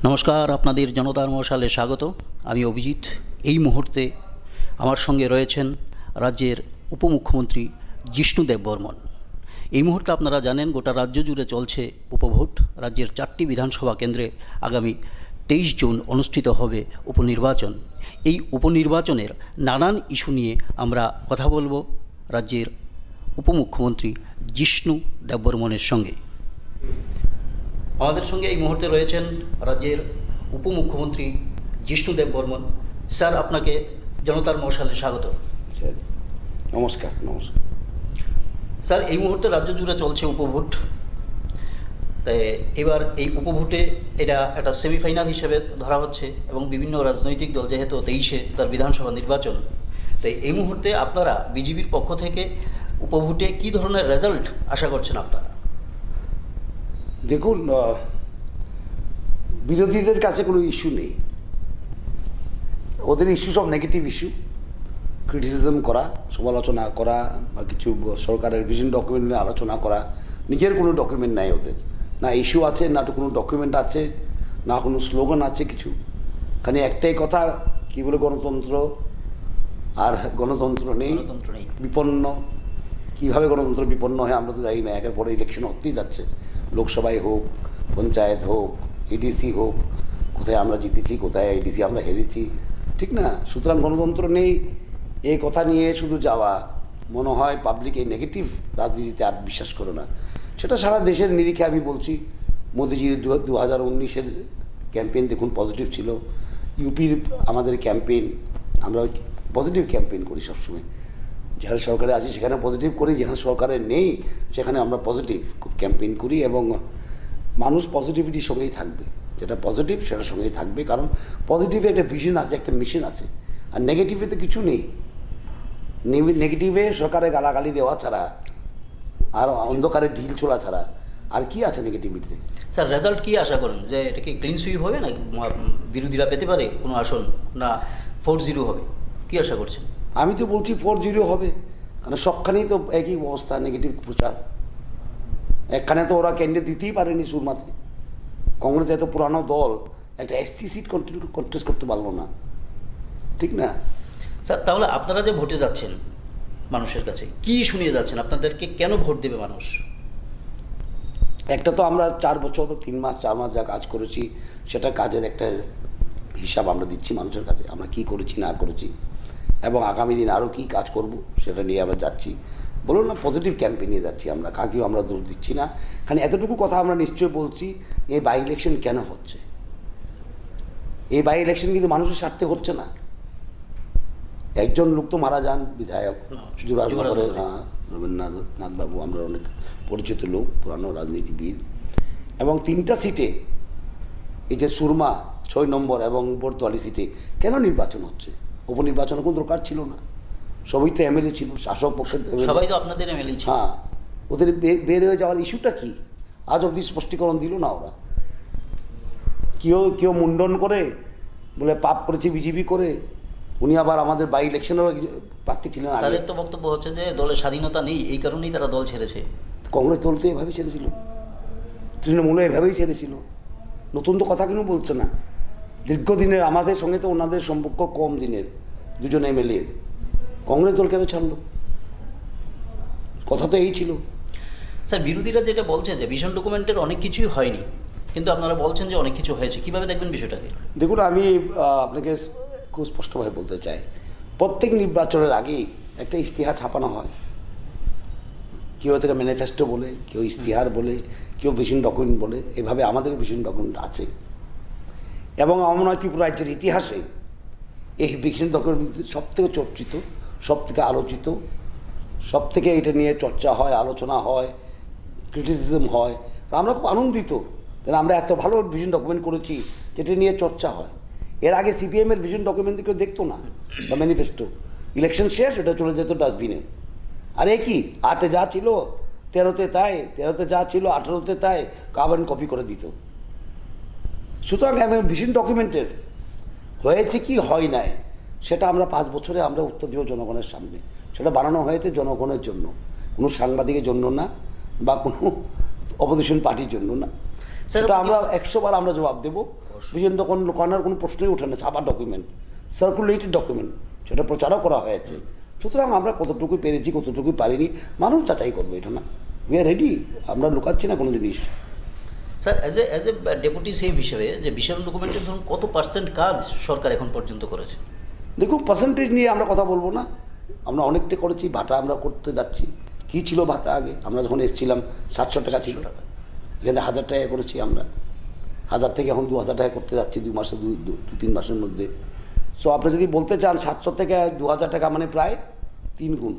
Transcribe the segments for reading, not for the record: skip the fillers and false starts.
নমস্কার, আপনাদের জনতার মশালে স্বাগত। আমি অভিজিৎ। এই মুহূর্তে আমার সঙ্গে রয়েছেন রাজ্যের উপমুখ্যমন্ত্রী জিষ্ণু দেববর্মন। এই মুহূর্তে আপনারা জানেন গোটা রাজ্য জুড়ে চলছে উপভোট। রাজ্যের 4টি বিধানসভা কেন্দ্রে আগামী 23 জুন অনুষ্ঠিত হবে উপনির্বাচন। এই উপনির্বাচনের নানান ইস্যু নিয়ে আমরা কথা বলবো রাজ্যের উপমুখ্যমন্ত্রী জিষ্ণু দেববর্মনের সঙ্গে। আমাদের সঙ্গে এই মুহূর্তে রয়েছেন রাজ্যের উপমুখ্যমন্ত্রী জিষ্ণু দেববর্মন। স্যার, আপনাকে জনতার মশালে স্বাগত। নমস্কার। নমস্কার স্যার, এই মুহূর্তে রাজ্য জুড়ে চলছে উপভোট। তাই এবার এই উপভোটে এটা একটা সেমিফাইনাল হিসেবে ধরা হচ্ছে এবং বিভিন্ন রাজনৈতিক দল যেহেতু 23-এ তার বিধানসভা নির্বাচন, তাই এই মুহূর্তে আপনারা বিজেপির পক্ষ থেকে উপভোটে কী ধরনের রেজাল্ট আশা করছেন আপনারা? দেখুন, বিরোধীদের কাছে কোনো ইস্যু নেই। ওদের ইস্যু সব নেগেটিভ ইস্যু, ক্রিটিসিজম করা, সমালোচনা করা বা কিছু সরকারের ভিশন ডকুমেন্ট নিয়ে আলোচনা করা। নিজের কোনো ডকুমেন্ট নাই ওদের, না ইস্যু আছে, না কোনো ডকুমেন্ট আছে, না কোনো স্লোগান আছে কিছু। খালি একটাই কথা, কী বলে গণতন্ত্র, আর গণতন্ত্র নেই, বিপন্ন। কীভাবে গণতন্ত্র বিপন্ন হয় আমরা তো জানি না। একের পরে ইলেকশন হতেই যাচ্ছে, লোকসভায় হোক, পঞ্চায়েত হোক, এডিসি হোক, কোথায় আমরা জিতেছি, কোথায় এডিসি আমরা হেরেছি, ঠিক না? সুতরাং গণতন্ত্র নেই এই কথা নিয়ে শুধু যাওয়া, মনে হয় পাবলিক এই নেগেটিভ রাজনীতিতে আর বিশ্বাস করে না। সেটা সারা দেশের নিরিখে আমি বলছি। মোদিজির 2019-এর ক্যাম্পেইন দেখুন, পজিটিভ ছিল। ইউপির আমাদের ক্যাম্পেইন, আমরা পজিটিভ ক্যাম্পেইন করি সবসময়। যেখানে সরকারে আছি সেখানে পজিটিভ করি, যেখানে সরকারে নেই সেখানে আমরা পজিটিভ ক্যাম্পেইন করি, এবং মানুষ পজিটিভিটির সঙ্গেই থাকবে। যেটা পজিটিভ সেটার সঙ্গেই থাকবে, কারণ পজিটিভে একটা ভিশন আছে, একটা মিশন আছে। আর নেগেটিভে তো কিছু নেই। নেগেটিভে সরকারে গালাগালি দেওয়া ছাড়া আর অন্ধকারে ঢিল ছোড়া ছাড়া আর কি আছে নেগেটিভিটিতে? স্যার, রেজাল্ট কি আশা করেন? যে এটা কি ক্লিন সুইপ হবে, না বিরোধীরা পেতে পারে কোনো আসন, না 4-0 হবে? কি আশা করছেন? আমি তো বলছি 4-0 হবে, কারণ সবখানেই তো একই অবস্থা, নেগেটিভ প্রচার। একখানে তো ওরা ক্যান্ডিডেট দিতেই পারেনি সুরমাতে। কংগ্রেস এত পুরানো দল একটা এসসি সিট কন্টেস্ট করতে পারলো না, ঠিক না? স্যার, তাহলে আপনারা যে ভোটে যাচ্ছেন মানুষের কাছে কি শুনিয়ে যাচ্ছেন? আপনাদেরকে কেন ভোট দেবে মানুষ? একটা তো আমরা 4 বছর 3 মাস 4 মাস যা কাজ করেছি, সেটা কাজের একটা হিসাব আমরা দিচ্ছি মানুষের কাছে, আমরা কি করেছি না করেছি, এবং আগামী দিন আরও কী কাজ করব সেটা নিয়ে আমরা যাচ্ছি। বলুন না, পজিটিভ ক্যাম্পেইন নিয়ে যাচ্ছি আমরা, কাকেও আমরা দোষ দিচ্ছি না। খালি এতটুকু কথা আমরা নিশ্চয়ই বলছি, এই বাই ইলেকশন কেন হচ্ছে। এই বাই ইলেকশন কিন্তু মানুষের স্বার্থে হচ্ছে না। একজন লোক তো মারা যান, বিধায়ক যুবরাজনগরের, রবীন্দ্রনাথ বাবু, আমরা অনেক পরিচিত লোক, পুরানো রাজনীতিবিদ। এবং 3টা সিটে, এই যে সুরমা 6 নম্বর এবং বর্তোয়ালি সিটে কেন নির্বাচন হচ্ছে? উপনির্বাচনের কোনো দরকার ছিল না। সবই তো এমএলএ ছিল, শাসক পক্ষের সবাই তো আপনাদের এমএলএ ছিল। হ্যাঁ, ওদের বের হয়ে যাওয়ার ইস্যুটা কি? আজ অবধি স্পষ্টীকরণ দিল না ওরা। কেউ মুন্ডন করে বলে পাপ করেছে বিজেপি করে। উনি আবার আমাদের বাই ইলেকশনেরও প্রার্থী ছিলেন। তাদের তো বক্তব্য হচ্ছে যে দলের স্বাধীনতা নেই, এই কারণেই তারা দল ছেড়েছে। কংগ্রেস দল তো এভাবেই ছেড়েছিল, তৃণমূলও এভাবেই ছেড়েছিল। নতুন তো কথা কেন বলছে না? দীর্ঘদিনের আমাদের সঙ্গে তো ওনাদের সম্পর্ক কম দিনের, 2জন এমএলএ। কংগ্রেস দল কেন ছাড়লো? কথা তো এই ছিল। স্যার, বিরোধীরা যেটা বলছে যে ভিশন ডকুমেন্টের অনেক কিছুই হয়নি, কিন্তু আপনারা বলছেন যে অনেক কিছু হয়েছে। কিভাবে দেখবেন বিষয়টাকে? দেখুন, আমি আপনাকে খুব স্পষ্টভাবে বলতে চাই, প্রত্যেক নির্বাচনের আগেই একটা ইশতেহার ছাপানো হয়। কেউ থেকে ম্যানিফেস্টো বলে, কেউ ইশতেহার বলে, কেউ ভিশন ডকুমেন্ট বলে। এভাবে আমাদের ভিশন ডকুমেন্ট আছে, এবং আমার নয় ত্রিপুরা রাজ্যের ইতিহাসে এই ভিশন ডকুমেন্ট সবথেকে চর্চিত, সবথেকে আলোচিত, সবথেকে এটা নিয়ে চর্চা হয়, আলোচনা হয়, ক্রিটিসিজম হয়। আমরা খুব আনন্দিত যে আমরা এত ভালো ভিশন ডকুমেন্ট করেছি যেটা নিয়ে চর্চা হয়। এর আগে সিপিএমের ভিশন ডকুমেন্ট কেউ দেখতো না, বা ম্যানিফেস্টো। ইলেকশন শেষ, এটা চলে যেত ডাস্টবিনে। আর এ কি, 8-এ যা ছিল 13-তে তাই, 13-তে যা ছিল 18-তে তাই, কার্বন কপি করে দিত। সুতরাং ভিশন ডকুমেন্টের হয়েছে কি হয় নাই সেটা আমরা 5 বছরে আমরা উত্তর দেব জনগণের সামনে। সেটা বানানো হয়েছে জনগণের জন্য, কোনো সাংবাদিকের জন্য না, বা কোনো অপোজিশন পার্টির জন্য না। সেটা আমরা 100 বার আমরা জবাব দেব। ভিশন ডকুমেন্ট করার কোনো প্রশ্নই ওঠে না, ছাপা ডকুমেন্ট, সার্কুলেটেড ডকুমেন্ট, সেটা প্রচারও করা হয়েছে। সুতরাং আমরা কতটুকু পেরেছি কতটুকু পারিনি মানুষ যাচাই করবো, এটা না, উই আর রেডি, আমরা লুকাচ্ছি না কোনো জিনিস। Sir as a deputy CM হিসেবে যে ভিশন ডকুমেন্টের ধরুন কত পার্সেন্ট কাজ সরকার এখন পর্যন্ত করেছে? দেখুন পার্সেন্টেজ নিয়ে আমরা কথা বলবো না, আমরা অনেকটা করেছি, ভাতা আমরা করতে যাচ্ছি। কী ছিল ভাতা আগে? আমরা যখন এসেছিলাম 700 টাকা ছিল, এখানে 1000 টাকা করেছি আমরা, 1000 থেকে এখন 2000 টাকা করতে যাচ্ছি 2 মাসে, 2-3 মাসের মধ্যে। সো আপনি যদি বলতে চান 700 থেকে 2000 টাকা মানে প্রায় 3 গুণ,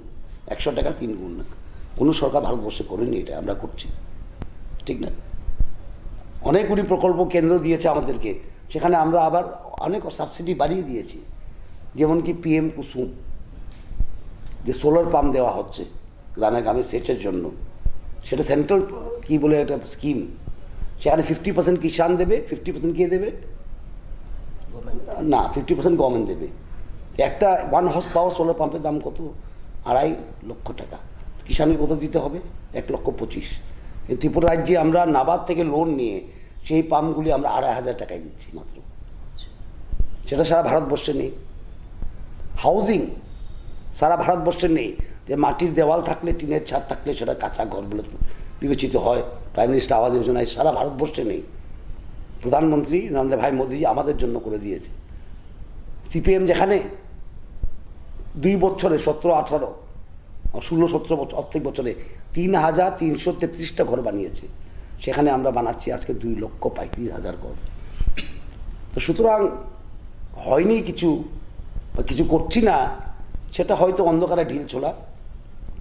100 টাকা 3 গুণ না। কোনো সরকার ভারতবর্ষে করেনি, এটা আমরা করছি, ঠিক না? অনেকগুলি প্রকল্প কেন্দ্র দিয়েছে আমাদেরকে, সেখানে আমরা আবার অনেক সাবসিডি বাড়িয়ে দিয়েছি। যেমন কি PM কুসুম, যে সোলার পাম্প দেওয়া হচ্ছে গ্রামে গ্রামে সেচের জন্য, সেটা সেন্ট্রাল কী বলে একটা স্কিম, সেখানে 50% কিষাণ দেবে, 50% কে দেবে না, 50% গভর্নমেন্ট দেবে। একটা 1 হর্স পাওয়ার সোলার পাম্পের দাম কত? 2.5 লক্ষ টাকা। কিষাণের কত দিতে হবে? 1,25,000। কিন্তু ত্রিপুরা রাজ্যে আমরা নাবার্ড থেকে লোন নিয়ে সেই পাম্পগুলি আমরা 2,500 টাকায় দিচ্ছি মাত্র। সেটা সারা ভারতবর্ষে নেই। হাউজিং সারা ভারতবর্ষে নেই, যে মাটির দেওয়াল থাকলে, টিনের ছাদ থাকলে সেটা কাঁচা ঘর বলে বিবেচিত হয়। প্রাইম মিনিস্টার আবাস যোজনায় সারা ভারতবর্ষে নেই। প্রধানমন্ত্রী নরেন্দ্র ভাই মোদীজি আমাদের জন্য করে দিয়েছে। CPM যেখানে 2 বছরে 17-18, 16-17 বছর, অর্ধেক বছরে 3,333টা ঘর বানিয়েছে, সেখানে আমরা বানাচ্ছি আজকে 2,35,000 ঘর। তো সুতরাং হয়নি কিছু বা কিছু করছি না, সেটা হয়তো অন্ধকারে ঢিল ছোলা,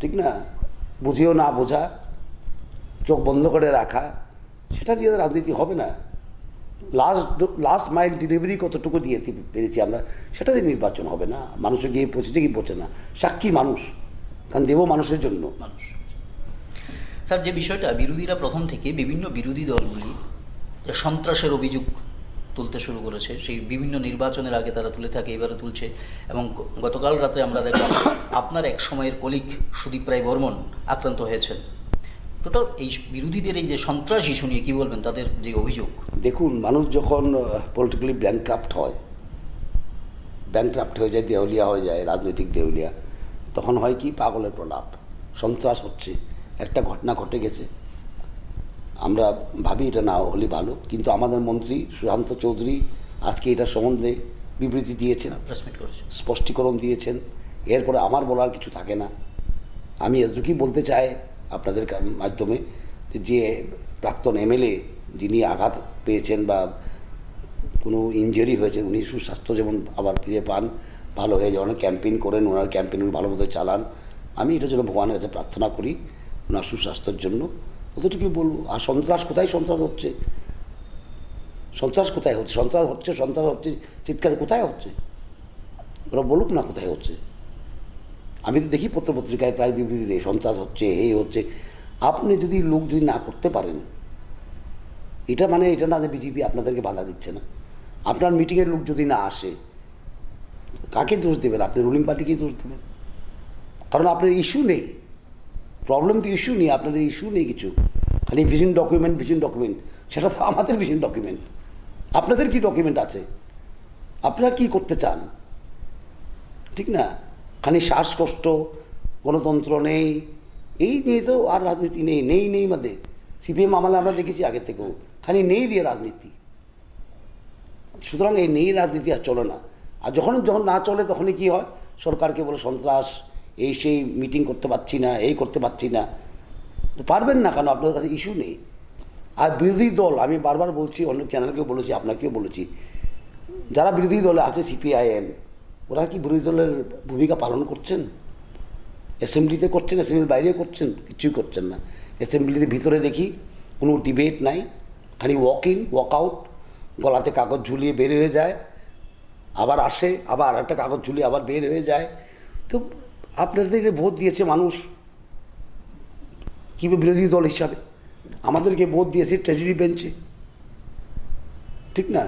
ঠিক না, বুঝেও না বোঝা, চোখ বন্ধ করে রাখা, সেটা দিয়ে রাজনীতি হবে না। লাস্ট মাইল ডেলিভারি কতটুকু দিয়ে পেরেছি আমরা, সেটা দিয়ে নির্বাচন হবে না। মানুষে গিয়ে পৌঁছেছে কি পৌঁছে না, সাক্ষী মানুষ, কারণ দেব মানুষের জন্য। মানুষ স্যার, যে বিষয়টা বিরোধীরা প্রথম থেকে বিভিন্ন বিরোধী দলগুলি যে সন্ত্রাসের অভিযোগ তুলতে শুরু করেছে, সেই বিভিন্ন নির্বাচনের আগে তারা তুলে থাকে, এবারে তুলছে। এবং গতকাল রাতে আমরা দেখলাম আপনার এক সময়ের কলিগ সুদীপ রায় বর্মন আক্রান্ত হয়েছেন। টোটাল এই বিরোধীদের এই যে সন্ত্রাস ইস্যু নিয়ে কী বলবেন, তাদের যে অভিযোগ? দেখুন, মানুষ যখন পলিটিক্যালি ব্যাংক্রাফ্ট হয়ে যায়, দেউলিয়া হয়ে যায়, রাজনৈতিক দেউলিয়া, তখন হয় কি, পাগলের প্রলাপ। সন্ত্রাস হচ্ছে, একটা ঘটনা ঘটে গেছে, আমরা ভাবি এটা না হলে ভালো, কিন্তু আমাদের মন্ত্রী সুশান্ত চৌধুরী আজকে এটা সম্বন্ধে বিবৃতি দিয়েছেন, প্রেসমিট করেছেন, স্পষ্টীকরণ দিয়েছেন। এরপরে আমার বলার কিছু থাকে না। আমি এতটুকুই বলতে চাই আপনাদের মাধ্যমে, যে প্রাক্তন MLA যিনি আঘাত পেয়েছেন বা কোনো ইনজুরি হয়েছে, উনি সুস্বাস্থ্য যেমন আবার ফিরে পান, ভালো হয়ে যায়, অনেক ক্যাম্পেইন করেন, ওনার ক্যাম্পেইন ভালো মতো চালান। আমি এটার জন্য ভগবানের কাছে প্রার্থনা করি ওনার সুস্বাস্থ্যের জন্য, অতটুকুই বলবো। আর সন্ত্রাস কোথায় সন্ত্রাস হচ্ছে? সন্ত্রাস কোথায় হচ্ছে? সন্ত্রাস হচ্ছে চিৎকার কোথায় হচ্ছে? ওরা বলুক না কোথায় হচ্ছে। আমি তো দেখি পত্রপত্রিকায় প্রায় বিবৃতি দেয় সন্ত্রাস হচ্ছে, এই হচ্ছে। আপনি যদি লোক যদি না করতে পারেন, এটা মানে এটা না যে বিজেপি আপনাদেরকে বাধা দিচ্ছে না। আপনার মিটিংয়ের লোক যদি না আসে, কাকে দোষ দেবেন? আপনি রুলিং পার্টিকেই দোষ দেবেন, কারণ আপনার ইস্যু নেই। প্রবলেম তো ইস্যু নেই, আপনাদের ইস্যু নেই কিছু, খালি ভিশন ডকুমেন্ট। সেটা তো আমাদের ভিশন ডকুমেন্ট। আপনাদের কি ডকুমেন্ট আছে? আপনারা কি করতে চান? ঠিক না, খালি শ্বাসকষ্ট, গণতন্ত্র নেই, এই নিয়ে তো আর রাজনীতি নেই আমাদের। CPM আমলে আমরা দেখেছি আগে থেকেও, খালি নেই দিয়ে রাজনীতি। সুতরাং এই নেই রাজনীতি আর চলে না। আর যখন না চলে তখনই কি হয়, সরকারকে বলে সন্ত্রাস, এই সেই, মিটিং করতে পারছি না, এই করতে পারছি না। পারবেন না, কারণ আপনাদের কাছে ইস্যু নেই। আর বিরোধী দল, আমি বারবার বলছি, অনেক চ্যানেলকেও বলেছি, আপনাকেও বলেছি, যারা বিরোধী দলে আছে CPIM, ওরা কি বিরোধী দলের ভূমিকা পালন করছেন? অ্যাসেম্বলিতে করছেন, অ্যাসেম্বলির বাইরে করছেন? কিছুই করছেন না। অ্যাসেম্বলিতে ভিতরে দেখি কোনো ডিবেট নাই, খালি ওয়াক ইন ওয়াক আউট, গলাতে কাগজ ঝুলিয়ে বের হয়ে যায়, আবার আসে, আবার আরেকটা কাগজ ঝুলিয়ে আবার বের হয়ে যায়। তো আপনাদেরকে ভোট দিয়েছে মানুষ কীভাবে বিরোধী দল হিসাবে, আমাদেরকে ভোট দিয়েছে ট্রেজারি বেঞ্চে, ঠিক না?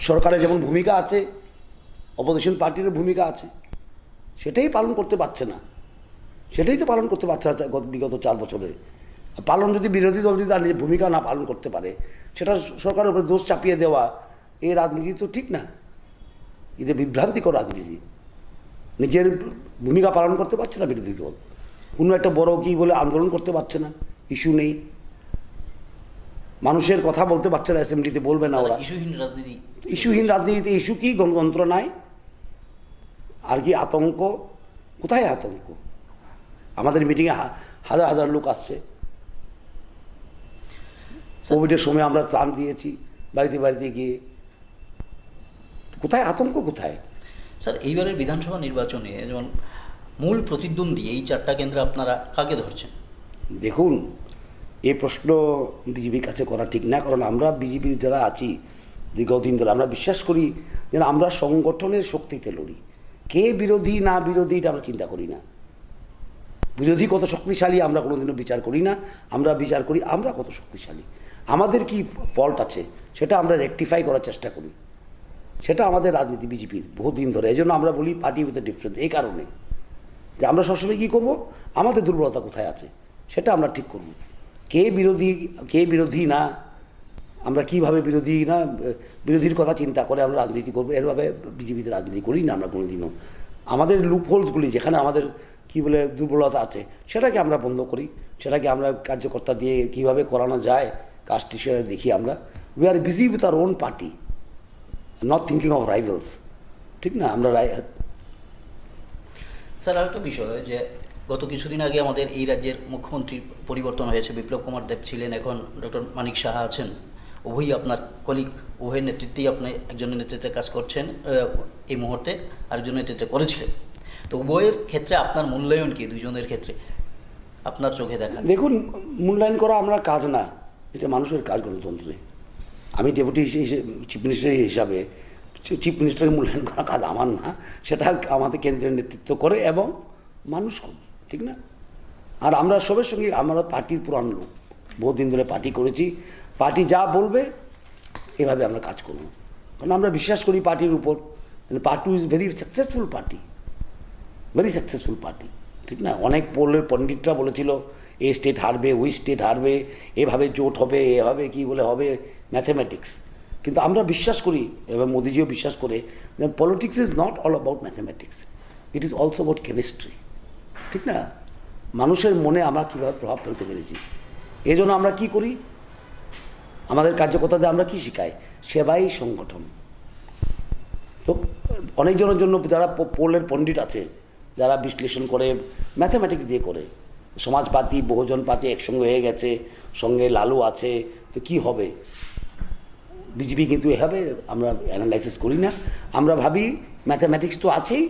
সরকারের যেমন ভূমিকা আছে, অপোজিশন পার্টিরও ভূমিকা আছে, সেটাই পালন করতে পারছে না। সেটাই তো পালন করতে পারছে না বিগত 4 বছরে। পালন যদি বিরোধী দল যদি তার ভূমিকা না পালন করতে পারে, সেটা সরকারের উপরে দোষ চাপিয়ে দেওয়া, এই রাজনীতি তো ঠিক না, এদের বিভ্রান্তিকর রাজনীতি। নিজের ভূমিকা পালন করতে পারছে না বিরোধী দল, কোনো একটা বড় কী বলে আন্দোলন করতে পারছে না, ইস্যু নেই, মানুষের কথা বলতে পারছে না, অ্যাসেম্বলিতে বলবে না ওরা। ইস্যুহীন রাজনীতি, ইস্যুহীন রাজনীতিতে ইস্যু কি, গণতন্ত্র নাই আর কি, আতঙ্ক, কোথায় আতঙ্ক? আমাদের মিটিংয়ে হাজার হাজার লোক আসছে, কোভিডের সময় আমরা ত্রাণ দিয়েছি বাড়িতে বাড়িতে গিয়ে, কোথায় আতঙ্ক, কোথায়? স্যার এইবারের বিধানসভা নির্বাচনে যেমন মূল প্রতিদ্বন্দ্বী এই 4টা কেন্দ্রে আপনারা কাকে ধরছেন? দেখুন, এই প্রশ্ন বিজেপির কাছে করা ঠিক না, কারণ আমরা বিজেপির যারা আছি দীর্ঘদিন ধরে আমরা বিশ্বাস করি যে আমরা সংগঠনের শক্তিতে লড়ি। কে বিরোধী না বিরোধী এটা আমরা চিন্তা করি না, বিরোধী কত শক্তিশালী আমরা কোনোদিনও বিচার করি না, আমরা বিচার করি আমরা কত শক্তিশালী, আমাদের কি ফল্ট আছে সেটা আমরা রেকটিফাই করার চেষ্টা করি। সেটা আমাদের রাজনীতি বিজেপির বহুদিন ধরে। এই জন্য আমরা বলি পার্টি উইথ ডিফারেন্স, এই কারণে যে আমরা সবসময় কী করবো, আমাদের দুর্বলতা কোথায় আছে সেটা আমরা ঠিক করব। কে বিরোধী কে বিরোধী না, আমরা কীভাবে বিরোধী না, বিরোধীর কথা চিন্তা করে আমরা রাজনীতি করবো, এরভাবে বিজেপিতে রাজনীতি করি না আমরা কোনোদিনও। আমাদের লুপহোলসগুলি যেখানে আমাদের কী বলে দুর্বলতা আছে সেটাকে আমরা বন্ধ করি, সেটাকে আমরা কার্যকর্তা দিয়ে কীভাবে করানো যায় কাজটি সেটা দেখি আমরা। We are busy with our own party, not thinking of rivals, ঠিক না? আমরা স্যার আরেকটা বিষয় যে গত কিছুদিন আগে আমাদের এই রাজ্যের মুখ্যমন্ত্রী পরিবর্তন হয়েছে, বিপ্লব কুমার দেব ছিলেন, এখন ডক্টর মানিক সাহা আছেন। উভয়ই আপনার কলিগ, উভয়ের নেতৃত্বেই আপনি একজনের নেতৃত্বে কাজ করছেন এই মুহূর্তে, আরেকজনের নেতৃত্বে করেছিলেন। তো উভয়ের ক্ষেত্রে আপনার মূল্যায়ন কি, দুজনের ক্ষেত্রে আপনার চোখে দেখা? দেখুন, মূল্যায়ন করা আমরা কাজ না, এটা মানুষের কাজ গণতন্ত্রে। আমি ডেপুটি চিফ মিনিস্টার হিসাবে চিফ মিনিস্টারের মূল্যায়ন করা কাজ আমার না, সেটা আমাদের কেন্দ্রের নেতৃত্ব করে এবং মানুষ করে, ঠিক না? আর আমরা সবের সঙ্গে, আমরা পার্টির পুরান লোক, বহুদিন ধরে পার্টি করেছি, পার্টি যা বলবে এভাবে আমরা কাজ করব, কারণ আমরা বিশ্বাস করি পার্টির উপর। Party is very successful party, very successful party, ঠিক না? অনেক পোলের পণ্ডিতরা বলেছিল এই স্টেট হারবে, ওই স্টেট হারবে, এভাবে জোট হবে, এভাবে কি বলে হবে, ম্যাথমেটিক্স। কিন্তু আমরা বিশ্বাস করি এবং মোদিজিও বিশ্বাস করে, politics is not all about mathematics, it is also about chemistry, ঠিক না? মানুষের মনে আমরা কীভাবে প্রভাব ফেলতে পেরেছি, এই জন্য আমরা কী করি, আমাদের কার্যকর্তাদের আমরা কী শেখাই, সেবাই সংগঠন। তো অনেকজনের জন্য যারা পোলের পণ্ডিত আছে, যারা বিশ্লেষণ করে ম্যাথামেটিক্স দিয়ে করে, সমাজপাতি বহুজনপাতি একসঙ্গে হয়ে গেছে, সঙ্গে লালু আছে, তো কি হবে? বিজেপি কিন্তু এভাবে আমরা অ্যানালাইসিস করি না, আমরা ভাবি ম্যাথামেটিক্স তো আছেই,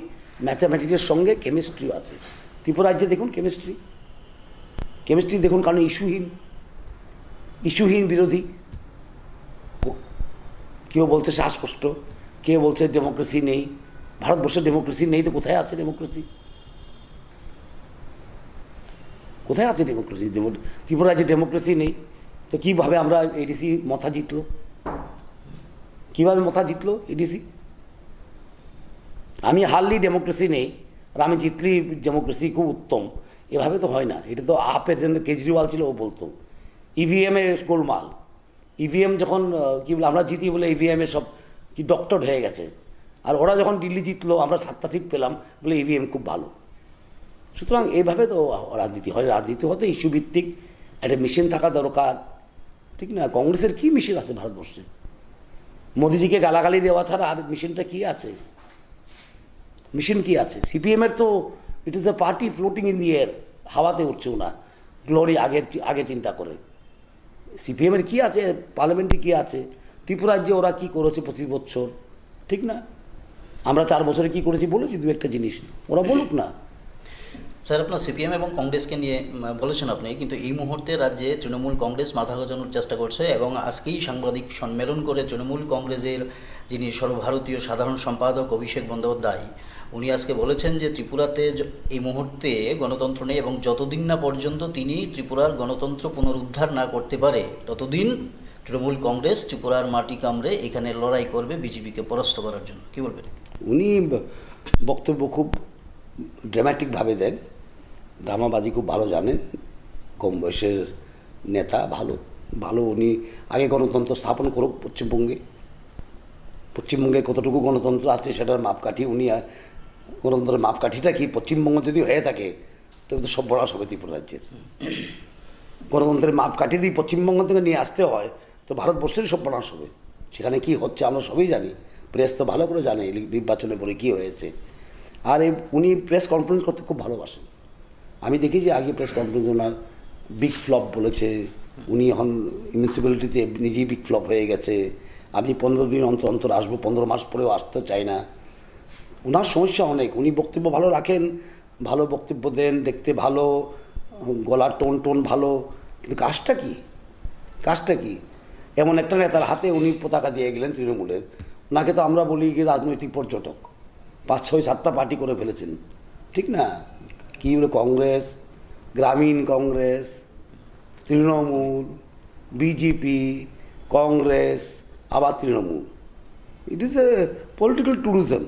ম্যাথামেটিক্সের সঙ্গে কেমিস্ট্রিও আছে। ত্রিপুরা রাজ্যে দেখুন কেমিস্ট্রি দেখুন, কারণ ইস্যুহীন বিরোধী, কেউ বলছে শ্বাসকষ্ট, কেউ বলছে ডেমোক্রেসি নেই, ভারতবর্ষে ডেমোক্রেসি নেই, তো কোথায় আছে ডেমোক্রেসি? কোথায় আছে ডেমোক্রেসি? ত্রিপুরা রাজ্যে ডেমোক্রেসি নেই, তো কীভাবে আমরা এডিসি মাথা জিতলো, কীভাবে মাথা জিতলো এডিসি? আমি হারলি ডেমোক্রেসি নেই আর আমি জিতলি ডেমোক্রেসি খুব উত্তম, এভাবে তো হয় না। এটা তো আপের জন্য কেজরিওয়াল ছিল, ও বলতো ইভিএমের গোলমাল, ইভিএম যখন কী বলে আমরা জিতি বলে ইভিএমে সব কি ডক্টর হয়ে গেছে, আর ওরা যখন দিল্লি জিতলো আমরা 7টা সিট পেলাম বলে ইভিএম খুব ভালো। সুতরাং এইভাবে তো রাজনীতি হয়, রাজনীতি হতে ইস্যুভিত্তিক একটা মিশন থাকা দরকার, ঠিক না? কংগ্রেসের কী মিশন আছে ভারতবর্ষে? মোদিজিকে গালাগালি দেওয়া ছাড়া আর মিশনটা কী আছে? মিশন কী আছে? সিপিএমের তো it is a party floating in the air, হাওয়াতে উঠছেও না, গ্লোরি আগে চিন্তা করে। সিপিএমের কী আছে, পার্লামেন্টে কী আছে? ত্রিপুরা রাজ্যে ওরা কী করেছে 25 বছর, ঠিক না? আমরা 4 বছরে কী করেছি বলেছি, দু একটা জিনিস ওরা বলুক না। স্যার আপনার সিপিএম এবং কংগ্রেসকে নিয়ে বলেছেন আপনি, কিন্তু এই মুহূর্তে রাজ্যে তৃণমূল কংগ্রেস মাথা গোজানোর চেষ্টা করছে এবং আজকেই সাংবাদিক সম্মেলন করে তৃণমূল কংগ্রেসের যিনি সর্বভারতীয় সাধারণ সম্পাদক অভিষেক বন্দ্যোপাধ্যায়, উনি আজকে বলেছেন যে ত্রিপুরাতে এই মুহূর্তে গণতন্ত্র নেই এবং যতদিন না পর্যন্ত তিনি ত্রিপুরার গণতন্ত্র পুনরুদ্ধার না করতে পারে ততদিন তৃণমূল কংগ্রেস ত্রিপুরার মাটি কামড়ে এখানে লড়াই করবে বিজেপিকে পরাস্ত করার জন্য। কী বলবেন? উনি বক্তব্য খুব ড্রামাটিকভাবে দেন, ড্রামাবাজি খুব ভালো জানেন, কম বয়সের নেতা, ভালো। উনি আগে গণতন্ত্র স্থাপন করুক পশ্চিমবঙ্গে, পশ্চিমবঙ্গে কতটুকু গণতন্ত্র আছে সেটার মাপকাঠি উনি গণতন্ত্রের মাপকাঠিটা কি পশ্চিমবঙ্গ যদি হয়ে থাকে তবে তো সব বড় হবে ত্রিপুরা রাজ্যের। গণতন্ত্রের মাপকাঠি যদি পশ্চিমবঙ্গ থেকে নিয়ে আসতে হয় তো ভারতবর্ষেরই সব বনাশ হবে। সেখানে কি হচ্ছে আমরা সবই জানি, প্রেস তো ভালো করে জানে নির্বাচনের পরে কী হয়েছে। আর উনি প্রেস কনফারেন্স করতে খুব ভালোবাসেন। আমি দেখি যে আগে প্রেস কনফারেন্স ওনার বিগ ফ্লপ বলেছে, উনি এখন মিউনিসিপ্যালিটিতে নিজেই বিগ ফ্লপ হয়ে গেছে। আমি 15 দিন অন্তর অন্তর আসবো, 15 মাস পরেও আসতে চাই না। ওনার সমস্যা অনেক, উনি বক্তব্য ভালো রাখেন, ভালো বক্তব্য দেন, দেখতে ভালো, গলার টোন ভালো, কিন্তু কাজটা কি এমন একটা নেতার হাতে উনি পতাকা দিয়ে গেলেন তৃণমূলের। ওনাকে তো আমরা বলি কি রাজনৈতিক পর্যটক, 5-6-7টা পার্টি করে ফেলেছেন, ঠিক না? কী বলে কংগ্রেস, গ্রামীণ কংগ্রেস, তৃণমূল, বিজেপি, কংগ্রেস, আবার Trinamool. It is a political tourism.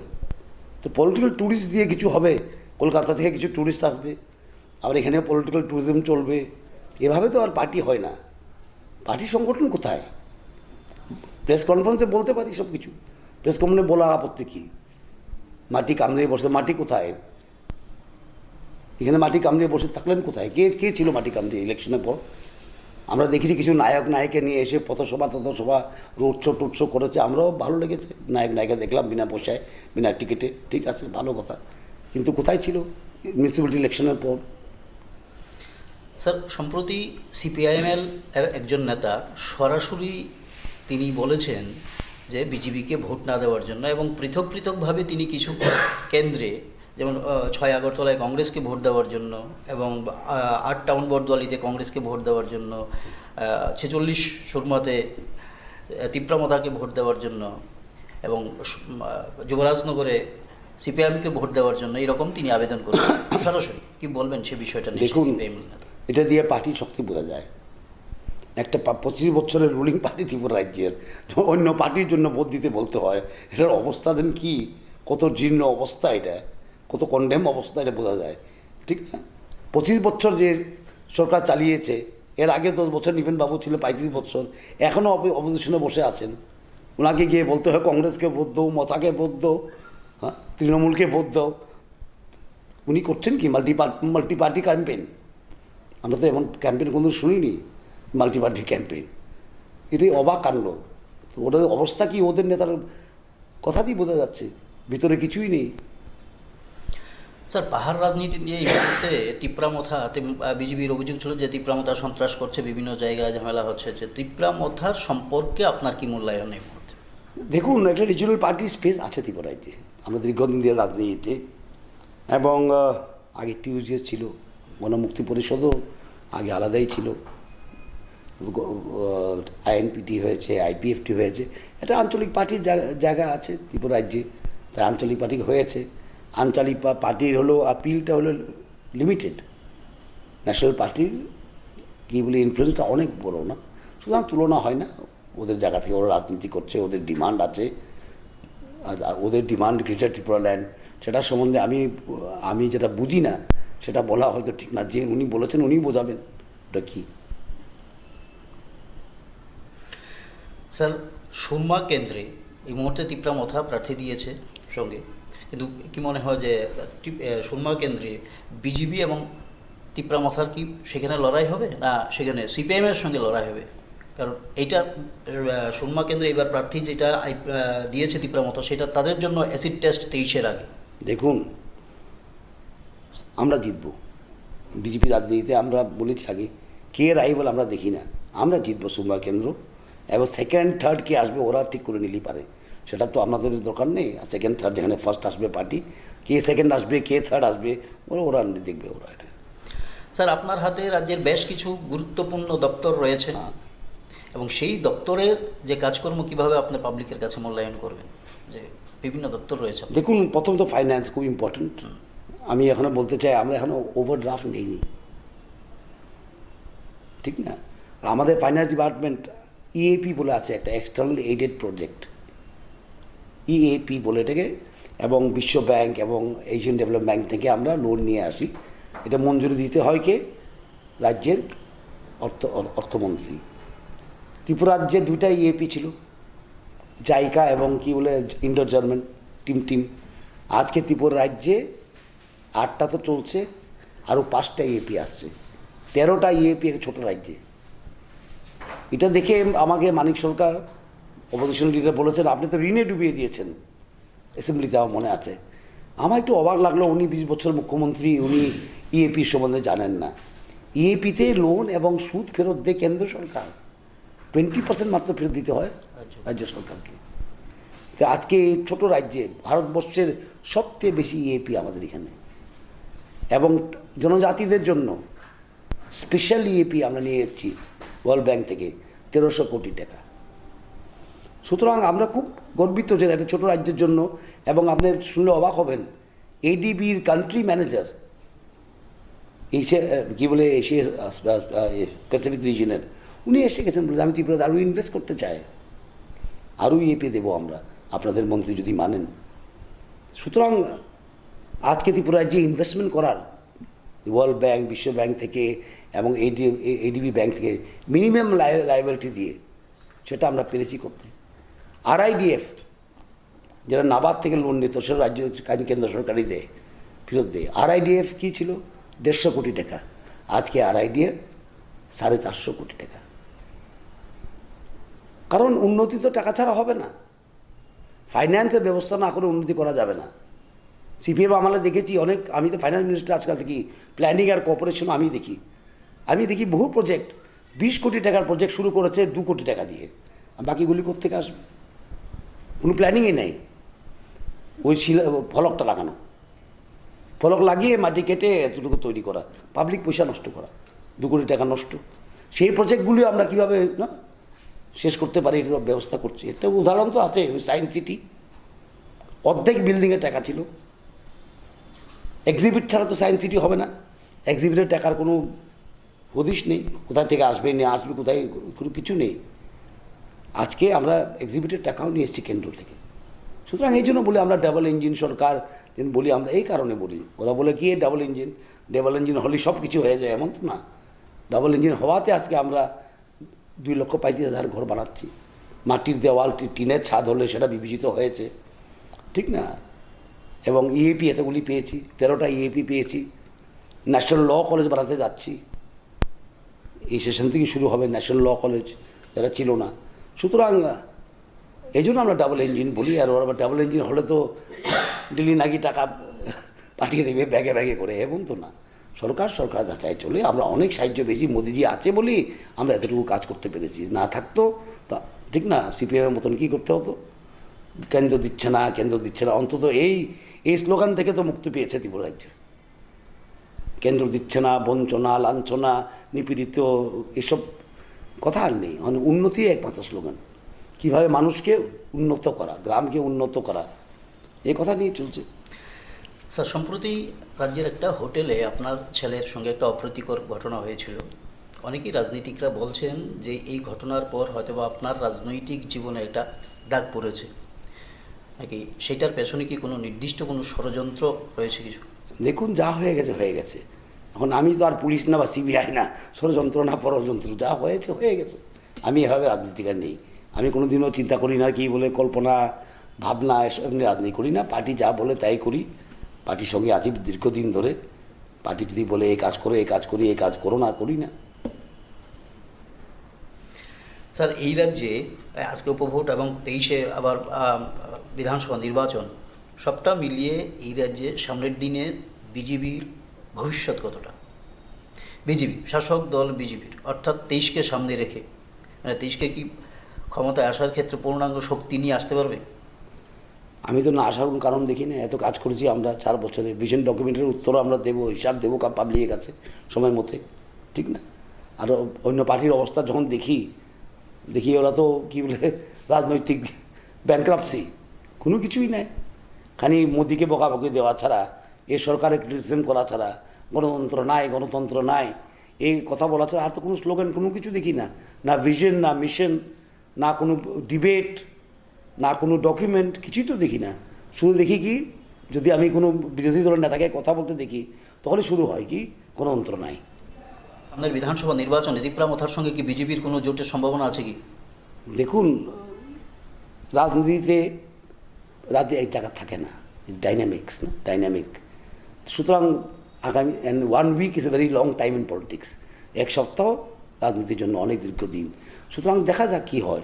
তো পলিটিক্যাল ট্যুরিস্ট দিয়ে কিছু হবে? কলকাতা থেকে কিছু ট্যুরিস্ট আসবে, আবার এখানে পলিটিক্যাল ট্যুরিজম চলবে, এভাবে তো আর পার্টি হয় না। পার্টি সংগঠন কোথায়? প্রেস কনফারেন্সে বলতে পারি সব কিছু, প্রেস কনফারেন্সে বলা আপত্তি কী? মাটি কামড়িয়ে বসে, মাটি কোথায়? এখানে মাটি কামড়িয়ে বসে থাকলেন কোথায়? কে ছিল মাটি কামড়িয়ে ইলেকশনের পর? আমরা দেখেছি কিছু নায়িকা নিয়ে এসে পথসভা রোড শো করেছে, আমরাও ভালো লেগেছে। নায়িকা দেখলাম বিনা পয়সায়, বিনা টিকিটে, ঠিক আছে, ভালো কথা। কিন্তু কোথায় ছিল মিউনিসিপ্যালিটি ইলেকশনের পর? স্যার, সম্প্রতি সিপিআইএমএল এর একজন নেতা সরাসরি তিনি বলেছেন যে বিজেপিকে ভোট না দেওয়ার জন্য, এবং পৃথকভাবে তিনি কিছু কেন্দ্রে, যেমন 6 আগরতলায় কংগ্রেসকে ভোট দেওয়ার জন্য, এবং 8 টাউন বর্দোয়ালিতে কংগ্রেসকে ভোট দেওয়ার জন্য, 46 সুরমাতে তিপ্রামদাকে ভোট দেওয়ার জন্য, এবং যুবরাজনগরে সিপিআইএমকে ভোট দেওয়ার জন্য এরকম তিনি আবেদন করেছেন সরাসরি। কি বলবেন সে বিষয়টা নিয়ে? দেখুন, এটা দিয়ে পার্টির শক্তি বোঝা যায়। একটা 25 বছরের রুলিং পার্টি ত্রিপুরা রাজ্যের অন্য পার্টির জন্য ভোট দিতে বলতে হয়, এটার অবস্থা দেন কি, কত জীর্ণ অবস্থা, এটা কত কন্ডেম অবস্থা, এটা বোঝা যায়, ঠিক না? 25 বছর যে সরকার চালিয়েছে, এর আগে 10 বছর নিপেন বাবু ছিল, 35 বছর, এখনও অপোজিশনে বসে আছেন। ওনাকে গিয়ে বলতে হয় কংগ্রেসকে ভোট দাও, মতাকে ভোট দাও, হ্যাঁ, তৃণমূলকে ভোট দাও। উনি করছেন কি মাল্টি পার্টি ক্যাম্পেইন? আমরা তো এমন ক্যাম্পেইন কোনো শুনিনি, মাল্টি পার্টি ক্যাম্পেইন। এটাই অবাক কাণ্ড। তো ওদের অবস্থা কি, ওদের নেতার কথাতেই বোঝা যাচ্ছে ভিতরে কিছুই নেই। স্যার, পাহাড় রাজনীতি নিয়ে এই মুহূর্তে তিপ্রামথাতে বিজেপির অভিযোগ ছিল যে তিপ্রামথা সন্ত্রাস করছে, বিভিন্ন জায়গায় ঝামেলা হচ্ছে, যে তিপ্রামথার সম্পর্কে আপনার কি মূল্যায়ন এই মুহূর্তে? দেখুন, একটা রিজিওনাল পার্টির স্পেস আছে ত্রিপুরা রাজ্যে, আমরা দীর্ঘদিন দিয়ে রাজনীতিতে, এবং আগে টিউজিএস ছিল, গণমুক্তি পরিষদও আগে আলাদাই ছিল, আইএনপিটি হয়েছে, আইপিএফটি হয়েছে, এটা আঞ্চলিক পার্টির জায়গা আছে ত্রিপুরা রাজ্যে, তাই আঞ্চলিক পার্টি হয়েছে। আঞ্চলিক পার্টির হলো আপিলটা হলো লিমিটেড, ন্যাশনাল পার্টির কী বলে ইনফ্লুয়েন্সটা অনেক বড় না, সুতরাং তুলনা হয় না। ওদের জায়গা থেকে ওরা রাজনীতি করছে, ওদের ডিমান্ড আছে, ওদের ডিমান্ড গ্রেটার ত্রিপুরা ল্যান্ড, সেটা সম্বন্ধে আমি যেটা বুঝি না সেটা বলা হয়তো ঠিক না। যে উনি বলেছেন উনি বোঝাবেন ওটা কী। স্যার, সুরমা কেন্দ্রে এই মুহূর্তে তিপ্রামথা প্রার্থী দিয়েছে সঙ্গে, কিন্তু কি মনে হয় যে সুরমা কেন্দ্রে বিজেপি এবং তিপ্রামথার কি সেখানে লড়াই হবে, না সেখানে সিপিআইএমের সঙ্গে লড়াই হবে? কারণ এইটা সুরমা কেন্দ্রে এবার প্রার্থী যেটা দিয়েছে তিপ্রামথা, সেটা তাদের জন্য অ্যাসিড টেস্ট 23-এর আগে। দেখুন, আমরা জিতব বিজেপি রাজনীতিতে, আমরা বলেছি আগে, কে রাইভাল আমরা দেখি না, আমরা জিতব সুরমা কেন্দ্র, এবং সেকেন্ড থার্ড কে আসবে ওরা ঠিক করে নিলেই পারে, সেটা তো আমাদের দরকার নেই। সেকেন্ড থার্ড যেখানে ফার্স্ট আসবে পার্টি, কে সেকেন্ড আসবে কে থার্ড আসবে ওরা দেখবে ওরা। এটা স্যার, আপনার হাতে রাজ্যের বেশ কিছু গুরুত্বপূর্ণ দপ্তর রয়েছে, এবং সেই দপ্তরের যে কাজকর্ম কিভাবে আপনি পাবলিকের কাছে মূল্যায়ন করবেন, যে বিভিন্ন দপ্তর রয়েছে? দেখুন, প্রথম তো ফাইন্যান্স খুব ইম্পর্টেন্ট। আমি এখনও বলতে চাই আমরা এখনও ওভারড্রাফট নেইনি, ঠিক না? আমাদের ফাইন্যান্স ডিপার্টমেন্ট ইএপি বলে আছে, একটা এক্সটার্নাল এইডেড প্রজেক্ট, ইএপি বলে এটাকে, এবং বিশ্ব ব্যাংক এবং এশিয়ান ডেভেলপমেন্ট ব্যাংক থেকে আমরা লোন নিয়ে আসি। এটা মঞ্জুরি দিতে হয় কে? রাজ্যের অর্থমন্ত্রী। ত্রিপুরা রাজ্যের 2টা ইএপি ছিল, জাইকা এবং কি বলে ইন্ডো জার্মান টিম আজকে ত্রিপুরা রাজ্যে 8টা তো চলছে, আরও 5টা ইএপি আসছে, 13টা ইএপি এক ছোটো রাজ্যে। এটা দেখে আমাকে মানিক সরকার অপোজিশন লিডার বলেছেন, আপনি তো ঋণে ডুবিয়ে দিয়েছেন অ্যাসেম্বলিতে, আমার মনে আছে। আমার একটু অবাক লাগলো, উনি 20 বছর মুখ্যমন্ত্রী, উনি ইএপি সম্বন্ধে জানেন না। ইএপিতে লোন এবং সুদ ফেরত দেয় কেন্দ্র সরকার, 20% মাত্র ফেরত দিতে হয় রাজ্য সরকারকে। তো আজকে এই ছোটো রাজ্যে ভারতবর্ষের সবচেয়ে বেশি ইএপি আমাদের এখানে, এবং জনজাতিদের জন্য স্পেশাল ইএপি আমরা নিয়ে এসেছি ওয়ার্ল্ড ব্যাংক থেকে 1300 কোটি টাকা। সুতরাং আমরা খুব গর্বিত যে একটা ছোটো রাজ্যের জন্য। এবং আপনি শুনলে অবাক হবেন, এডিবির কান্ট্রি ম্যানেজার কী বলে এশিয়া প্যাসিফিক রিজনের, উনি এসে গেছেন বলে আমি ত্রিপুরাতে আরও ইনভেস্ট করতে চাই, আরও ইএপি দেবো আমরা আপনাদের মন্ত্রী যদি মানেন। সুতরাং আজকে ত্রিপুরা রাজ্যে ইনভেস্টমেন্ট করার ওয়ার্ল্ড ব্যাংক, বিশ্ব ব্যাংক থেকে এবং এডিবি ব্যাংক থেকে মিনিমাম লাইবিলিটি দিয়ে সেটা আমরা পেরেছি করতে। আরআইডিএফ যারা নাবার্ড থেকে লোন নিত, সেটা রাজ্য কেন্দ্র সরকারই দেয়, ফেরত দেয়। আরআইডিএফ কী ছিল? 150 কোটি টাকা, আজকে আরআইডিএফ 450 কোটি টাকা। কারণ উন্নতি তো টাকা ছাড়া হবে না, ফাইন্যান্সের ব্যবস্থা না করে উন্নতি করা যাবে না। সিপিএম আমলে দেখেছি অনেক, আমি তো ফাইন্যান্স মিনিস্টার আজকাল দেখি, প্ল্যানিং আর কোঅপারেশন আমি দেখি বহু প্রজেক্ট 20 কোটি টাকার প্রজেক্ট শুরু করেছে 2 কোটি টাকা দিয়ে, বাকিগুলি কোত্থেকে আসবে? কোনো প্ল্যানিংই নেই। ওই ফলকটা লাগানো, ফলক লাগিয়ে মাটি কেটে এতটুকু তৈরি করা, পাবলিক পয়সা নষ্ট করা, 2 কোটি টাকা নষ্ট। সেই প্রজেক্টগুলিও আমরা কীভাবে না শেষ করতে পারি এটার ব্যবস্থা করছি। একটা উদাহরণ তো আছে, ওই সায়েন্স সিটি অর্ধেক বিল্ডিংয়ের টাকা ছিল। এক্সিবিট ছাড়া তো সায়েন্স সিটি হবে না, এক্সিবিটের টাকার কোনো হদিশ নেই, কোথা থেকে আসবে নিয়ে আসবে, কোথায় কোনো কিছু নেই। আজকে আমরা এক্সিবিটের টাকাও নিয়ে এসেছি কেন্দ্র থেকে। সুতরাং এই জন্য বলি আমরা ডাবল ইঞ্জিন সরকার বলি, আমরা এই কারণে বলি। ওরা বলে কি ডাবল ইঞ্জিন হলে সব কিছু হয়ে যায়, এমন তো না। ডাবল ইঞ্জিন হওয়াতে আজকে আমরা 2,35,000 ঘর বানাচ্ছি। মাটির দেওয়াল, টিনের ছাদ হলে সেটা বিবেচিত হয়েছে, ঠিক না? এবং ইএপি এতগুলি পেয়েছি, 13টা ইএপি পেয়েছি। ন্যাশনাল ল কলেজ বানাতে যাচ্ছি, এই সেশন থেকে শুরু হবে ন্যাশনাল ল কলেজ, যারা ছিল না। সুতরাং এই জন্য আমরা ডাবল ইঞ্জিন বলি। আর ওরা ডাবল ইঞ্জিন হলে তো ডেলি নাকি টাকা পাঠিয়ে দেবে ব্যাগে ব্যাগে করে, এমন তো না। সরকার যাচাই চলে। আমরা অনেক সাহায্য পেয়েছি, মোদিজি আছে বলি আমরা এতটুকু কাজ করতে পেরেছি। না থাকতো তা ঠিক না, সিপিএমের মতন কী করতে হতো? কেন্দ্র দিচ্ছে না, অন্তত এই স্লোগান থেকে তো মুক্তি পেয়েছে ত্রিপুরা রাজ্য। কেন্দ্র দিচ্ছে না, বঞ্চনা, লাঞ্ছনা, নিপীড়িত, এসব কথা আর নেই। মানে উন্নতি একমাত্র স্লোগান, কীভাবে মানুষকে উন্নত করা, গ্রামকে উন্নত করা, এই কথা নিয়ে চলছে। স্যার, সম্প্রতি রাজ্যের একটা হোটেলে আপনার ছেলের সঙ্গে একটা অপ্রীতিকর ঘটনা হয়েছিল। অনেকেই রাজনীতিকরা বলছেন যে এই ঘটনার পর হয়তোবা আপনার রাজনৈতিক জীবনে একটা দাগ পড়েছে নাকি, সেটার পেছনে কি কোনো নির্দিষ্ট কোনো ষড়যন্ত্র রয়েছে কিছু? দেখুন, যা হয়ে গেছে। এখন আমি তো আর পুলিশ না বা সিবিআই না, ষড়যন্ত্র না পরযন্ত্র, যা হয়ে গেছে। আমি এভাবে রাজনীতিকার নেই, আমি কোনো দিনও চিন্তা করি না কি বলে কল্পনা ভাবনা এসব এমনি রাজনীতি করি না। পার্টি যা বলে তাই করি, পার্টির সঙ্গে আছি দীর্ঘদিন ধরে। পার্টি যদি বলে এই কাজ করো, এই কাজ করি, এই কাজ করো না, করি না। স্যার, এই রাজ্যে আজকে উপভোট এবং 23-এ আবার বিধানসভা নির্বাচন, সবটা মিলিয়ে এই রাজ্যে সামনের দিনে বিজেপির ভবিষ্যৎ কতটা? বিজেপি শাসক দল বিজেপির, অর্থাৎ 23-কে সামনে রেখে, মানে 23-কে কি ক্ষমতায় আসার ক্ষেত্রে পূর্ণাঙ্গ শক্তি নিয়ে আসতে পারবে? আমি তো না আসার কোনো কারণ দেখি না। এত কাজ করেছি আমরা 4 বছরে, ভিশন ডকুমেন্টের উত্তরও আমরা দেবো, হিসাব দেবো পাবলিকের কাছে সময় মতে, ঠিক না? আর অন্য পার্টির অবস্থা যখন দেখি ওরা তো কী বলে রাজনৈতিক ব্যাংক্রাপসি, কোনো কিছুই নেই। খালি মোদিকে বকাবকি দেওয়া ছাড়া, এ সরকারের ক্রিটিসিজম করা ছাড়া, গণতন্ত্র নাই এই কথা বলা ছাড়া আর তো কোনো স্লোগান, কোনো কিছু দেখি না। না ভিশন, না মিশন, না কোনো ডিবেট, না কোনো ডকুমেন্ট, কিছুই তো দেখি না। শুধু দেখি কি, যদি আমি কোনো বিরোধী দলের নেতাকে কথা বলতে দেখি, তখনই শুরু হয় কি গণতন্ত্র নাই। আপনার বিধানসভা নির্বাচনে দীপ্রা মথার সঙ্গে কি বিজেপির কোনো জোটের সম্ভাবনা আছে কি? দেখুন, রাজনীতিতে রাজনীতি এক জায়গা থাকে না, ডাইনামিক্স না, ডাইনামিক। সুতরাং আগামী 1 week is a very long time in politics. এক সপ্তাহ রাজনীতির জন্য অনেক দীর্ঘদিন। সুতরাং দেখা যাক কী হয়,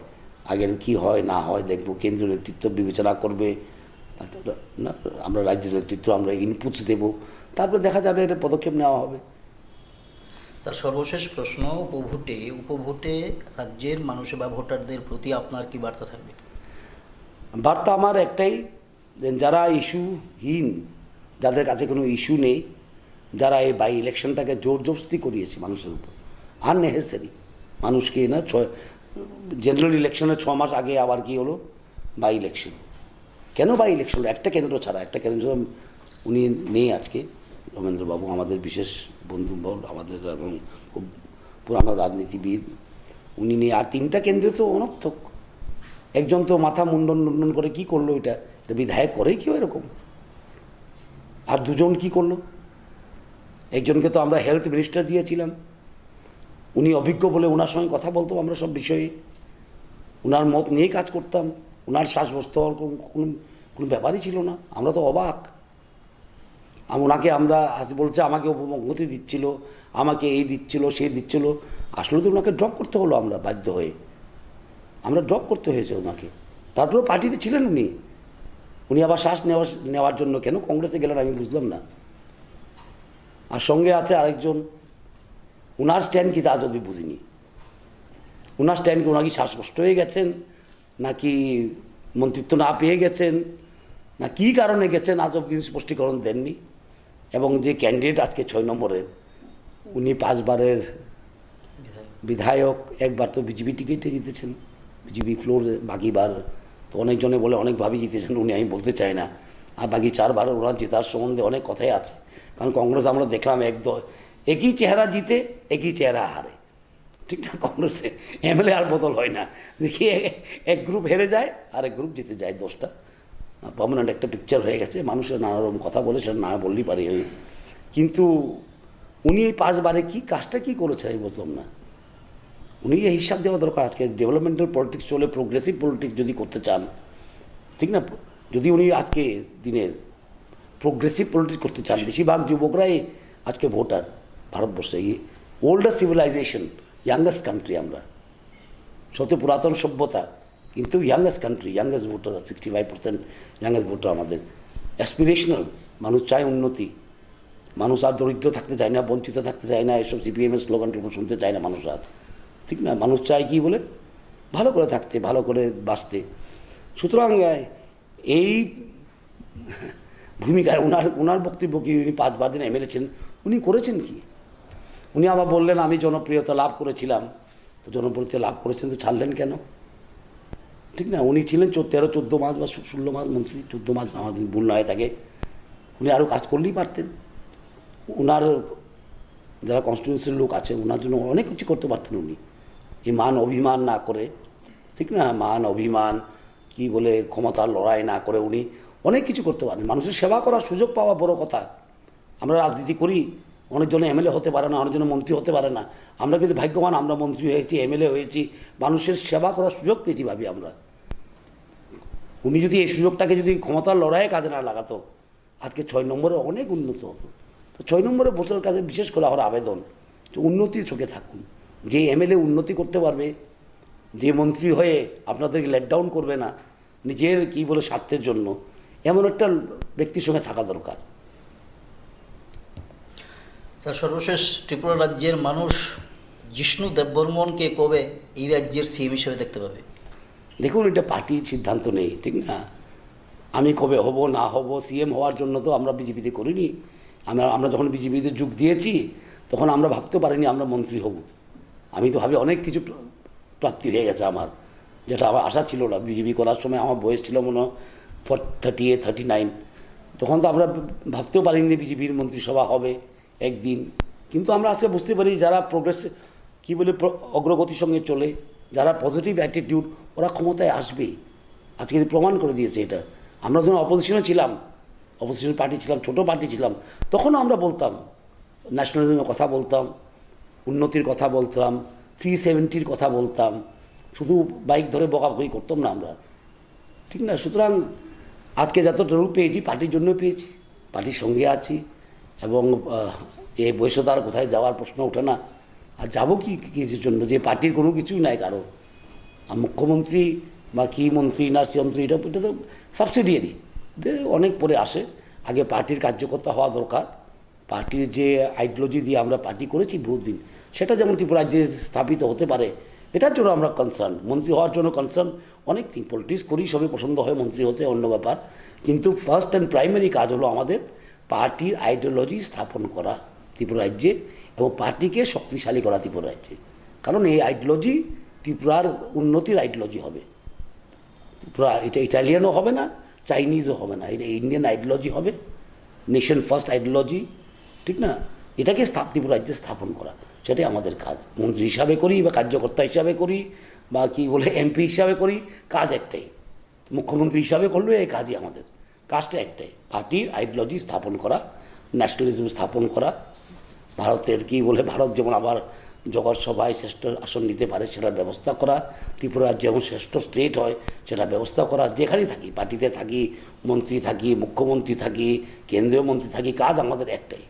আগের কী হয় না হয় দেখব। কেন্দ্রীয় নেতৃত্ব বিবেচনা করবে, আমরা রাজ্যের নেতৃত্ব আমরা ইনপুটস দেব, তারপরে দেখা যাবে এটা পদক্ষেপ নেওয়া হবে। তার সর্বশেষ প্রশ্ন, উপভোটে রাজ্যের মানুষ বা ভোটারদের প্রতি আপনার কি বার্তা থাকবে? বার্তা আমার একটাই, যে যারা ইস্যুহীন, যাদের কাছে কোনো ইস্যু নেই, যারা এই বাই ইলেকশনটাকে জোর জবস্তি করিয়েছে মানুষের উপর আননেসেসারি, মানুষকে না জেনারেল ইলেকশনের 6 মাস আগে আবার কি হলো বাই ইলেকশন। কেন বাই ইলেকশন? একটা কেন্দ্র ছাড়া, একটা কেন্দ্র উনি নেই আজকে, রমেন্দ্রবাবু আমাদের বিশেষ বন্ধুবল, আমাদের এবং খুব পুরানো রাজনীতিবিদ, উনি নেই। আর 3টা কেন্দ্রে তো অনর্থক। একজন তো মাথা মুন্ডন করে কি করলো, এটা বিধায়ক করে কেউ এরকম? আর 2জন কি করলো? একজনকে তো আমরা হেলথ মিনিস্টার দিয়েছিলাম, উনি অভিজ্ঞ বলে ওনার সঙ্গে কথা বলতাম আমরা সব বিষয়ে, ওনার মত নিয়ে কাজ করতাম, ওনার শ্বাসবস্ত হওয়ার কোনো ব্যাপারই ছিল না। আমরা তো অবাক। ওনাকে আমরা বলছে আমাকে উপমুখ্যমন্ত্রী দিচ্ছিল, আমাকে এই দিচ্ছিল সেই দিচ্ছিল, আসলে তো ওনাকে ড্রপ করতে হলো, আমরা বাধ্য হয়ে আমরা ড্রপ করতে হয়েছে ওনাকে। তারপরেও পার্টিতে ছিলেন উনি আবার শ্বাস নেওয়ার জন্য কেন কংগ্রেসে গেলেন আমি বুঝলাম না। আর সঙ্গে আছে আরেকজন, ওনার স্ট্যান্ড কি তা আজ অব্দি বুঝিনি। ওনার স্ট্যান্ড কি, ওনার কি শ্বাসকষ্ট হয়ে গেছেন, নাকি মন্ত্রিত্ব না পেয়ে গেছেন, না কী কারণে গেছেন, আজ অব্দি স্পষ্টীকরণ দেননি। এবং যে ক্যান্ডিডেট আজকে 6 নম্বরের, উনি 5 বারের বিধায়ক, একবার তো বিজেপি টিকিটে জিতেছেন, বিজেপি ফ্লোরে, বাকিবার তো অনেকজনে বলে অনেকভাবেই জিতেছেন উনি, আমি বলতে চাই না। আর বাকি 4 বার ওনার জেতার সম্বন্ধে অনেক কথাই আছে, কারণ কংগ্রেস আমরা দেখলাম একই চেহারা জিতে একই চেহারা হারে, ঠিক না? কংগ্রেসে এমএলএ আর বদল হয় না, দেখি এক গ্রুপ হেরে যায় আর এক গ্রুপ জিতে যায়, 10টা পার্মানেন্ট একটা পিকচার হয়ে গেছে। মানুষের নানা রকম কথা বলে, সেটা না বললেই পারি আমি। কিন্তু উনি এই 5 বারে কি কাজটা কী করেছে আমি বললাম না। উনি এই হিসাব দেওয়া দরকার। আজকে ডেভেলপমেন্টাল পলিটিক্স চলে, প্রোগ্রেসিভ পলিটিক্স যদি করতে চান, ঠিক না, যদি উনি আজকে দিনের প্রোগ্রেসিভ পলিটিক্স করতে চান, বেশিরভাগ যুবকরাই আজকে ভোটার ভারতবর্ষে। ওল্ডেস্ট সিভিলাইজেশন, ইয়াংগেস্ট কান্ট্রি আমরা, সত্যি পুরাতন সভ্যতা, কিন্তু youngest country, youngest voter 65% youngest voter আমাদের। অ্যাসপিরেশনাল, মানুষ চায় উন্নতি, মানুষ আর দরিদ্র থাকতে চায় না, বঞ্চিত থাকতে চায় না, এসব সিপিএমের স্লোগান শুনতে চায় না মানুষ আর, ঠিক না? মানুষ চায় কি বলে, ভালো করে থাকতে, ভালো করে বাঁচতে। সুতরাং এই ভূমিকায় ওনার বক্তব্য কি, উনি 5 বার দিন এমএলএ ছিলেন, উনি করেছেন কি? উনি আবার বললেন আমি জনপ্রিয়তা লাভ করেছিলাম, তো জনপ্রিয়তা লাভ করেছেন তো ছাড়লেন কেন, ঠিক না? উনি ছিলেন 13-14 মাস বা 16 মাস মন্ত্রী, 14 মাস আমার ভুল না হয়ে থাকে। উনি আরও কাজ করলেই পারতেন। ওনার যারা কনস্টিটিউন্সির লোক আছে, ওনার জন্য অনেক কিছু করতে পারতেন উনি, এই মান অভিমান না করে, ঠিক না, মান অভিমান কি বলে ক্ষমতার লড়াই না করে উনি অনেক কিছু করতে পারেন। মানুষের সেবা করার সুযোগ পাওয়া বড় কথা। আমরা রাজনীতি করি, অনেকজনে এমএলএ হতে পারে না, অনেকজনে মন্ত্রী হতে পারে না। আমরা কিন্তু ভাগ্যবান, আমরা মন্ত্রী হয়েছি, এমএলএ হয়েছি, মানুষের সেবা করার সুযোগ পেয়েছি ভাবি আমরা। উনি যদি এই সুযোগটাকে যদি ক্ষমতার লড়াইয়ে কাজে না লাগাতো, আজকে 6 নম্বরে অনেক উন্নত হতো। তো 6 নম্বরে বছরের কাছে বিশেষ করে আমার আবেদন, যে উন্নতির চোখে থাকুন। যে এমএলএ উন্নতি করতে পারবে, যে মন্ত্রী হয়ে আপনাদেরকে লেট ডাউন করবে না নিজের কি বলে স্বার্থের জন্য, এমন একটা ব্যক্তির সঙ্গে থাকা দরকার। স্যার, সর্বশেষ, ত্রিপুরা রাজ্যের মানুষ জিষ্ণু দেববর্মনকে কবে এই রাজ্যের সিএম হিসেবে দেখতে পাবে? দেখুন, এটা পার্টির সিদ্ধান্ত নেই, ঠিক না? আমি কবে হব না হব, সিএম হওয়ার জন্য তো আমরা বিজেপিতে করিনি। আমরা যখন বিজেপিতে যোগ দিয়েছি, তখন আমরা ভাবতে পারিনি আমরা মন্ত্রী হব। আমি তো ভাবি অনেক কিছু প্রাপ্তি হয়ে গেছে আমার, যেটা আমার আশা ছিল না। বিজেপি করার সময় আমার বয়স ছিল মনে হয় 38, 39, তখন তো আমরা ভাবতেও পারিনি বিজেপির মন্ত্রিসভা হবে একদিন। কিন্তু আমরা আজকে বুঝতে পারি, যারা প্রোগ্রেস কী বলে অগ্রগতির সঙ্গে চলে, যারা পজিটিভ অ্যাটিটিউড, ওরা ক্ষমতায় আসবেই। আজকে প্রমাণ করে দিয়েছে এটা। আমরা যখন অপোজিশনে ছিলাম, অপোজিশন পার্টি ছিলাম, ছোটো পার্টি ছিলাম, তখনও আমরা বলতাম, ন্যাশনালিজমের কথা বলতাম, উন্নতির কথা বলতাম, 370-র কথা বলতাম, শুধু বাইক ধরে বকাবকি করতাম না আমরা। ঠিক না? সুতরাং আজকে যতটুকু পেয়েছি পার্টির জন্য পেয়েছি, পার্টির সঙ্গে আছি, এবং এই বয়সে তার কোথায় যাওয়ার প্রশ্ন ওঠে না। আর যাবো কি কিছুর জন্য, যে পার্টির কোনো কিছুই নাই কারো। আর মুখ্যমন্ত্রী বা কি মন্ত্রী না সে মন্ত্রী, এটা তো সাবসিডিয়ারি, অনেক পরে আসে। আগে পার্টির কার্যকর্তা হওয়া দরকার। পার্টির যে আইডিওলজি দিয়ে আমরা পার্টি করেছি বহুত দিন, সেটা যেমন ত্রিপুরা রাজ্যে স্থাপিত হতে পারে, এটার জন্য আমরা কনসার্ন। মন্ত্রী হওয়ার জন্য কনসার্ন অনেক থিং, পলিটিক্স করি, সবই পছন্দ হয় মন্ত্রী হতে, অন্য ব্যাপার। কিন্তু ফার্স্ট অ্যান্ড প্রাইমারি কাজ হলো আমাদের পার্টির আইডিওলজি স্থাপন করা ত্রিপুরা রাজ্যে, এবং পার্টিকে শক্তিশালী করা ত্রিপুরা রাজ্যে। কারণ এই আইডিওলজি ত্রিপুরার উন্নতির আইডিওলজি হবে। ত্রিপুরা এটা ইটালিয়ানও হবে না, চাইনিজও হবে না, এটা ইন্ডিয়ান আইডিওলজি হবে, নেশন ফার্স্ট আইডিওলজি, ঠিক না? এটাকে ত্রিপুরা রাজ্যে স্থাপন করা, সেটাই আমাদের কাজ। মন্ত্রী হিসাবে করি বা কার্যকর্তা হিসাবে করি বা কি বলে এমপি হিসাবে করি, কাজ একটাই। মুখ্যমন্ত্রী হিসাবে করলেও এই কাজই আমাদের, কাজটা একটাই, পার্টির আইডিওলজি স্থাপন করা, ন্যাশনালিজম স্থাপন করা। ভারতের কি বলে, ভারত যেমন আবার জগৎ সভায় শ্রেষ্ঠ আসন নিতে পারে সেটার ব্যবস্থা করা, ত্রিপুরার যেমন শ্রেষ্ঠ স্টেট হয় সেটা ব্যবস্থা করা। যেখানেই থাকি, পার্টিতে থাকি, মন্ত্রী থাকি, মুখ্যমন্ত্রী থাকি, কেন্দ্রীয় মন্ত্রী থাকি, কাজ আমাদের একটাই,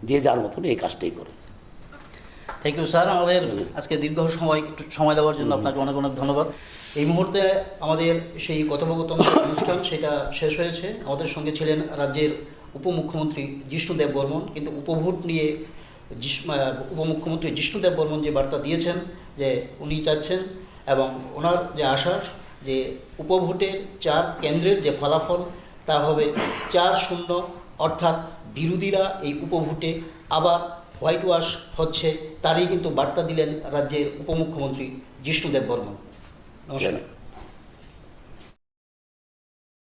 যে যার মতন এই কাজটাই করে। থ্যাংক ইউ স্যার, আমাদের আজকে দীর্ঘ সময় একটু সময় দেওয়ার জন্য আপনাকে অনেক অনেক ধন্যবাদ। এই মুহূর্তে আমাদের সেই কথোপকথন অনুষ্ঠান সেটা শেষ হয়েছে। আমাদের সঙ্গে ছিলেন রাজ্যের উপমুখ্যমন্ত্রী জিষ্ণু দেববর্মন। কিন্তু উপভোট নিয়ে উপমুখ্যমন্ত্রী জিষ্ণু দেববর্মন যে বার্তা দিয়েছেন, যে উনি চাচ্ছেন এবং ওনার যে আশা, যে উপভোটের 4 কেন্দ্রের যে ফলাফল তা হবে 4-0, অর্থাৎ বিরোধীরা এই উপভোটে আবার হোয়াইট ওয়াশ হচ্ছে, তারই কিন্তু বার্তা দিলেন রাজ্যের উপমুখ্যমন্ত্রী জিষ্ণু দেববর্মন। নমস্কার।